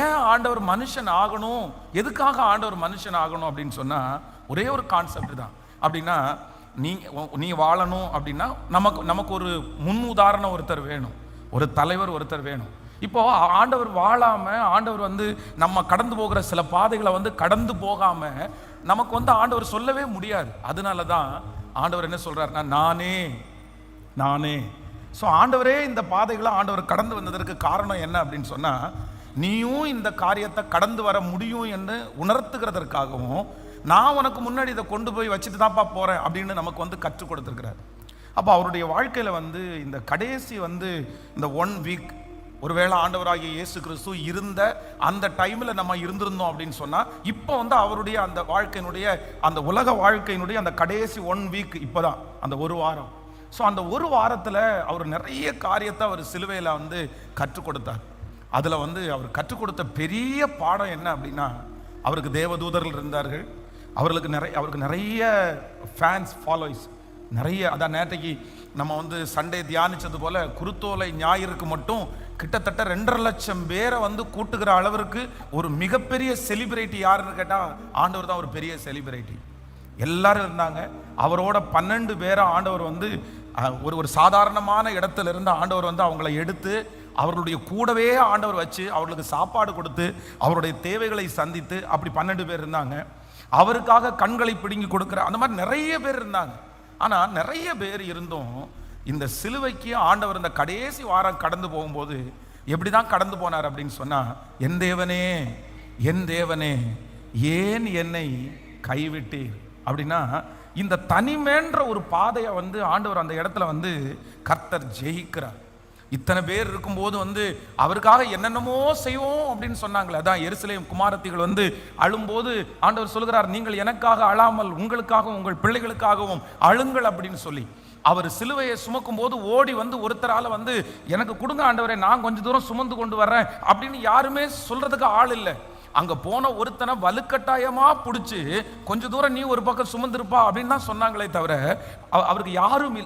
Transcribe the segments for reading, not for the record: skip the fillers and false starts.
ஏன் ஆண்டவர் மனுஷன் ஆகணும், எதுக்காக ஆண்டவர் மனுஷன் ஆகணும் அப்படின்னு சொன்னா ஒரே ஒரு கான்செப்ட் தான். அப்படின்னா நீ வாழணும் அப்படின்னா நமக்கு ஒரு முன் உதாரணம் ஒருத்தர் வேணும், ஒரு தலைவர் ஒருத்தர் வேணும். இப்போ ஆண்டவர் வாழாம, ஆண்டவர் நம்ம கடந்து போகிற சில பாதைகளை கடந்து போகாம நமக்கு ஆண்டவர் சொல்லவே முடியாது. அதனால தான் ஆண்டவர் என்ன சொல்றாருன்னா, நானே. ஸோ ஆண்டவரே இந்த பாதைகளை ஆண்டவர் கடந்து வந்ததற்கு காரணம் என்ன அப்படின்னு சொன்னா, நீயும் இந்த காரியத்தை கடந்து வர முடியும் என்று உணர்த்துகிறதற்காகவும், நான் உனக்கு முன்னாடி இதை கொண்டு போய் வச்சுட்டு தான்ப்பா போறேன் அப்படின்னு நமக்கு கற்றுக் கொடுத்துருக்கிறார். அப்போ அவருடைய வாழ்க்கையில இந்த கடைசி இந்த 1 வீக், ஒருவேளை ஆண்டவராகிய இயேசு கிறிஸ்து இருந்த அந்த டைமில் நம்ம இருந்திருந்தோம் அப்படின்னு சொன்னால், இப்போ அவருடைய அந்த வாழ்க்கையினுடைய, அந்த உலக வாழ்க்கையினுடைய அந்த கடைசி 1 வீக் இப்போதான், அந்த ஒரு வாரம். ஸோ அந்த ஒரு வாரத்தில் அவர் நிறைய காரியத்தை அவர் சிலுவையில் கற்றுக் கொடுத்தார். அதில் அவர் கற்றுக் கொடுத்த பெரிய பாடம் என்ன அப்படின்னா, அவருக்கு தேவதூதர்கள் இருந்தார்கள், அவருக்கு நிறைய ஃபேன்ஸ், ஃபாலோயிஸ் நிறைய. அதான் நேற்றைக்கு நம்ம சண்டே தியானிச்சது போல, குருத்தோலை ஞாயிறுக்கு மட்டும் கிட்டத்தட்ட 2.5 லட்சம் பேரை கூட்டுகிற அளவிற்கு ஒரு மிகப்பெரிய செலிபிரிட்டி யாருன்னு கேட்டால் ஆண்டவர் தான் ஒரு பெரிய செலிபிரிட்டி. எல்லாரும் இருந்தாங்க. அவரோட 12 பேரை ஆண்டவர் ஒரு சாதாரணமான இடத்துல இருந்து ஆண்டவர் அவங்கள எடுத்து அவர்களுடைய கூடவே ஆண்டவர் வச்சு அவர்களுக்கு சாப்பாடு கொடுத்து அவருடைய தேவைகளை சந்தித்து, அப்படி 12 பேர் இருந்தாங்க. அவருக்காக கண்களை பிடுங்கி கொடுக்குற அந்த மாதிரி நிறைய பேர் இருந்தாங்க. ஆனால் நிறைய பேர் இருந்தும் இந்த சிலுவைக்கு ஆண்டவர் இந்த கடைசி வாரம் கடந்து போகும்போது எப்படி தான் கடந்து போனார் அப்படின்னு சொன்னால், என் தேவனே ஏன் என்னை கைவிட்டீர் அப்படின்னா, இந்த தனிமேன்ற ஒரு பாதையை ஆண்டவர் அந்த இடத்துல கர்த்தர் ஜெயிக்கிறார். இத்தனை பேர் இருக்கும்போது அவருக்காக என்னென்னமோ செய்வோம் அப்படின்னு சொன்னாங்களே, அதான் எருசலேம் குமாரத்திகள் அழும்போது ஆண்டவர் சொல்கிறார், நீங்கள் எனக்காக அழாமல் உங்களுக்காகவும் உங்கள் பிள்ளைகளுக்காகவும் அழுங்கள் அப்படின்னு சொல்லி. அவர் சிலுவையை சுமக்கும் போது ஓடி ஒருத்தரால் எனக்கு கொடுங்க ஆண்டவரே, நான் கொஞ்சம் தூரம் சுமந்து கொண்டு வர்றேன் அப்படின்னு யாருமே சொல்றதுக்கு ஆள் இல்லை. அங்க போன ஒருத்தனை வலுக்கட்டாயமா பிடிச்சி கொஞ்ச தூரம் நீ ஒரு பக்கம் சுமந்திருப்பா அப்படின்னு தான் சொன்னாங்களே தவிர, அவருக்கு யாரும்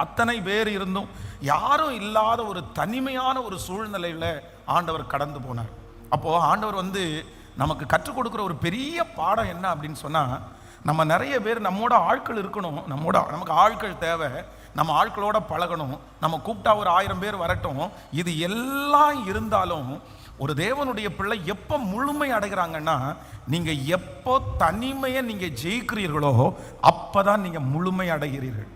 அத்தனை பேர் இருந்தும் யாரும் இல்லாத ஒரு தனிமையான ஒரு சூழ்நிலையில ஆண்டவர் கடந்து போனார். அப்போ ஆண்டவர் நமக்கு கற்றுக் கொடுக்குற ஒரு பெரிய பாடம் என்ன அப்படின்னு சொன்னா, நம்ம நிறைய பேர் நம்மோட ஆட்கள் இருக்கணும், நமக்கு ஆட்கள் தேவை, நம்ம ஆட்களோட பழகணும், நம்ம கூப்பிட்டா ஒரு 1000 பேர் வரட்டும். இது எல்லாம் இருந்தாலும் ஒரு தேவனுடைய பிள்ளை எப்போ முழுமை அடைகிறாங்கன்னா, நீங்க எப்போ தனிமையை நீங்க ஜெயிக்கிறீர்களோ அப்பதான் நீங்க முழுமை அடைகிறீர்கள்.